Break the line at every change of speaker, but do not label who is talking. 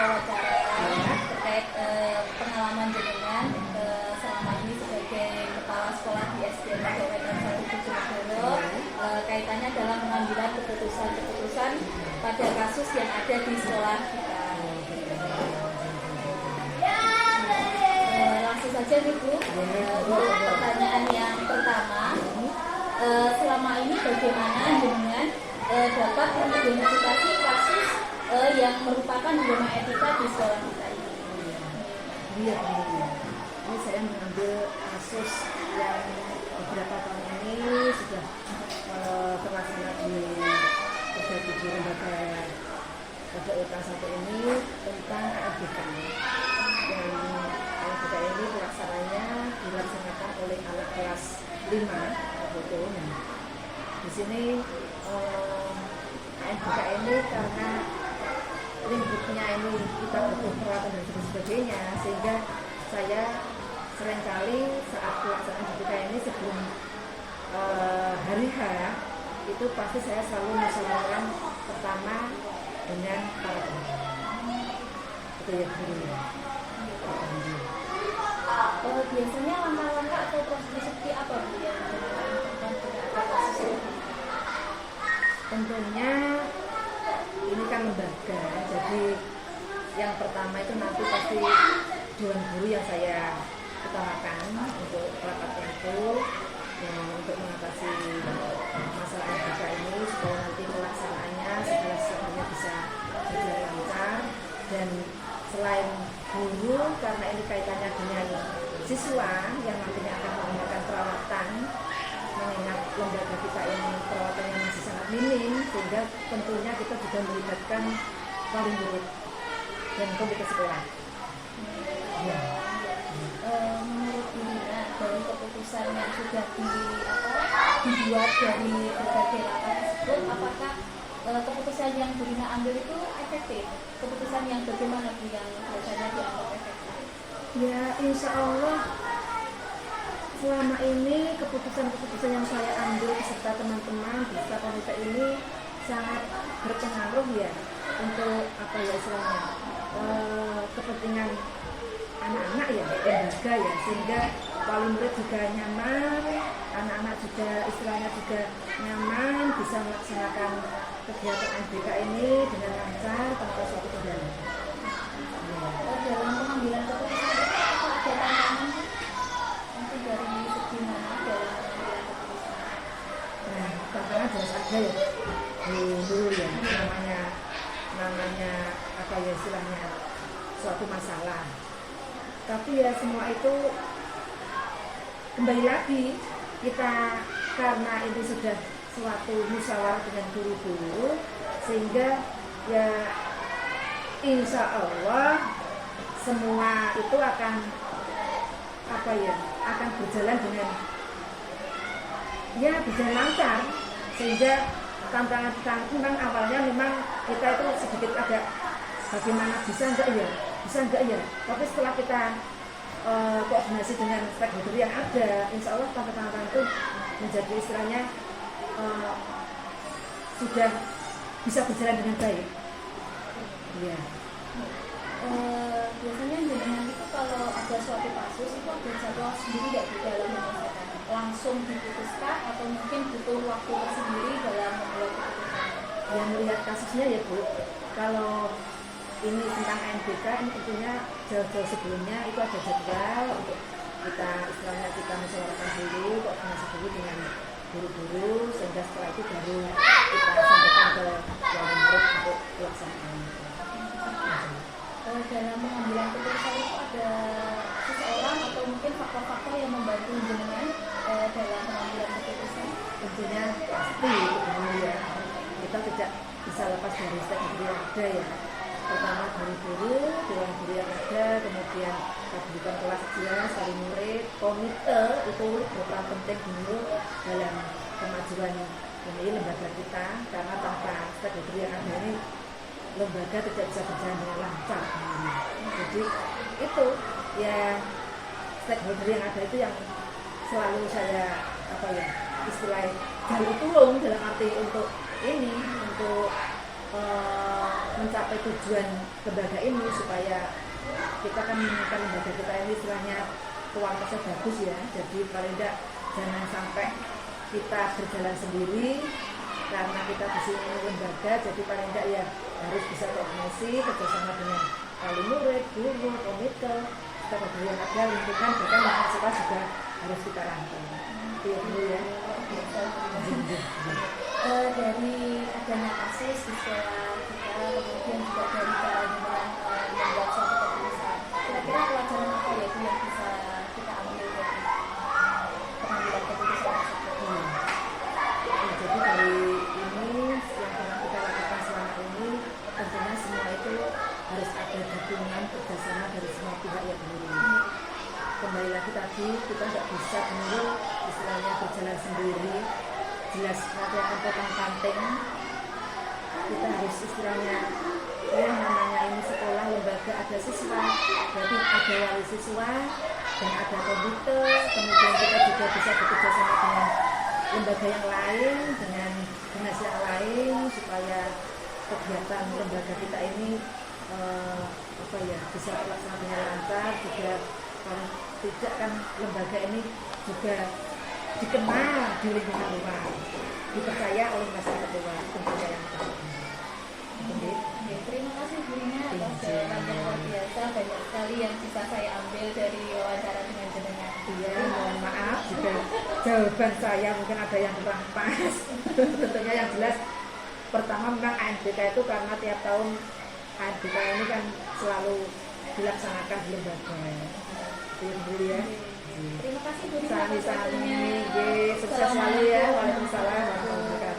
wawancara terkait pengalaman jenengan selama ini sebagai kepala sekolah di SDN Wetan 1 Bojonegoro, kaitannya dalam pengambilan keputusan-keputusan pada kasus yang ada di sekolah kita. Langsung saja nih Bu, untuk pertanyaan yang pertama, selama ini bagaimana jenengan dapat mengidentifikasi kasus yang merupakan dilema etika di sekolah kita ini?
Iya, ini saya mengambil kasus yang beberapa tahun ini sudah terlaksana di Tujuh Lembaga Pondok Wetan 1 ini tentang ALBK. Yang ALBK ini dilaksanakan oleh anak kelas 5 waktu. Nah, di sini ALBK ini karena lingkupnya ini kita butuh peralatan dan sebagainya, sehingga saya seringkali saat pelaksanaan ALBK ini sebelum hari H itu pasti saya selalu musyawarahkan pertama dengan para guru. Itu ya guru.
Biasanya langkah-langkah atau prosedur seperti apa Bu yang dilakukan pada kasus ini?
Tentunya ini kan lembaga, jadi yang pertama itu nanti pasti dewan guru yang saya utamakan untuk rapatnya itu, untuk mengatasi masalah ALBK ini supaya nanti pelaksanaannya segala sesuatunya bisa berjalan lancar. Dan selain guru, karena ini kaitannya dengan siswa yang nantinya akan menggunakan perawatan, mengingat lembaga kita ini perawatannya masih sangat minim, sehingga tentunya kita juga melibatkan wali murid dan komite sekolah. Ya.
Menurut Bunda, dari keputusan yang sudah dibuat dari berbagai rapat tersebut, apakah keputusan yang Bunda ambil itu efektif? Keputusan yang bagaimana Bu yang biasanya dianggap efektif?
Ya, insya Allah selama ini keputusan-keputusan yang saya ambil beserta teman-teman beserta komite ini sangat berpengaruh ya untuk istilahnya kepentingan anak-anak ya, lembaga ya, sehingga wali murid juga nyaman, anak-anak juga istilahnya juga nyaman bisa melaksanakan kegiatan ALBK ini dengan lancar tanpa suatu kendala.
Dalam pengambilan keputusan itu apa ada tantangan mungkin dari segi mana dalam pengambilan keputusan?
Nah, tantangan jelas ada ya dulu ya, namanya istilahnya suatu masalah. Tapi ya semua itu kembali lagi kita, karena ini sudah suatu musyawarah dengan guru-guru, sehingga ya insya Allah semua itu akan akan berjalan dengan berjalan lancar, sehingga tantangan memang awalnya memang kita itu sedikit agak bagaimana bisa enggak ya, tapi setelah kita koordinasi dengan stakeholder yang ada, insya Allah tantangan itu menjadi istilahnya sudah bisa berjalan dengan baik. Ya.
Biasanya jenengan itu kalau ada suatu kasus itu ada jadwal sendiri nggak di dalam menyelesaikan, langsung diputuskan atau mungkin butuh waktu tersendiri dalam membuat keputusan?
Yang melihat kasusnya ya Bu, kalau ini tentang ALBK ini tentunya jauh-jauh sebelumnya itu ada jadwal untuk kita istilahnya kita musyawarahkan dulu, koordinasi dulu dengan guru-guru, sehingga setelah itu baru kita sampaikan ke wali murid untuk pelaksanaan.
Dalam pengambilan keputusan itu ada seseorang atau mungkin faktor-faktor yang membantu jenengan dalam pengambilan keputusan?
Tentunya pasti ya, kita tidak bisa lepas dari stakeholder yang ada ya. Pertama guru-guru, dewan guru yang ada, kemudian kebutuhan kelas jelas, wali murid, komite itu berperan penting dulu dalam kemajuan ini lembaga kita, karena tanpa stakeholder yang ada ini lembaga tidak bisa berjalan dengan lancar. Jadi itu ya stakeholder yang ada itu yang selalu saya istilahnya jalur tulung dalam arti untuk mencapai tujuan lembaga ini, supaya kita kan menginginkan lembaga kita ini istilahnya kualitasnya bagus ya. Jadi paling tidak jangan sampai kita berjalan sendiri karena kita di sini lembaga, jadi paling tidak ya harus bisa koordinasi kerjasama dengan wali murid, guru, komite, stakeholder yang ada, lingkungan, bahkan mahasiswa juga harus kita rangkul. Itu ya dulu ya.
Dari adanya kasus di sekolah kita, kemudian juga dari cara gimana membuat suatu keputusan, kira-kira pelajaran apa ya itu yang bisa kita ambil dari pengambilan keputusan tersebut?
Ya, jadi dari ini yang pernah kita lakukan selama ini, tentunya semua itu harus ada dukungan kerjasama dari semua pihak ya dulu. Kembali lagi tadi, kita nggak bisa dulu istilahnya berjalan sendiri. Jelas nanti akan potong-panting. Kita harus istilahnya yang namanya ini sekolah lembaga, ada siswa, berarti ada wali siswa dan ada komite. Kemudian kita juga bisa bekerja sama dengan lembaga yang lain, dengan dinas yang lain, supaya kegiatan lembaga kita ini bisa terlaksana dengan lancar. Juga kalau tidak kan lembaga ini juga dikenal di lingkungan luar, dipercaya oleh masyarakat luar, tentunya yang tahu.
Terima kasih Bu Rina atas jawaban yang luar biasa, banyak sekali yang bisa saya ambil dari wawancara dengan jenengan.
Iya, mohon maaf jika jawaban saya mungkin ada yang kurang pas. Tentunya yang jelas, pertama memang ANBK itu karena tiap tahun ANBK ini kan selalu dilaksanakan di lembaga. Itu dulu ya.
Terima kasih Bu Rina atas
Sami-sami,
waktunya.
sukses selalu ya. Waalaikumsalam warahmatullahi wabarakatuh.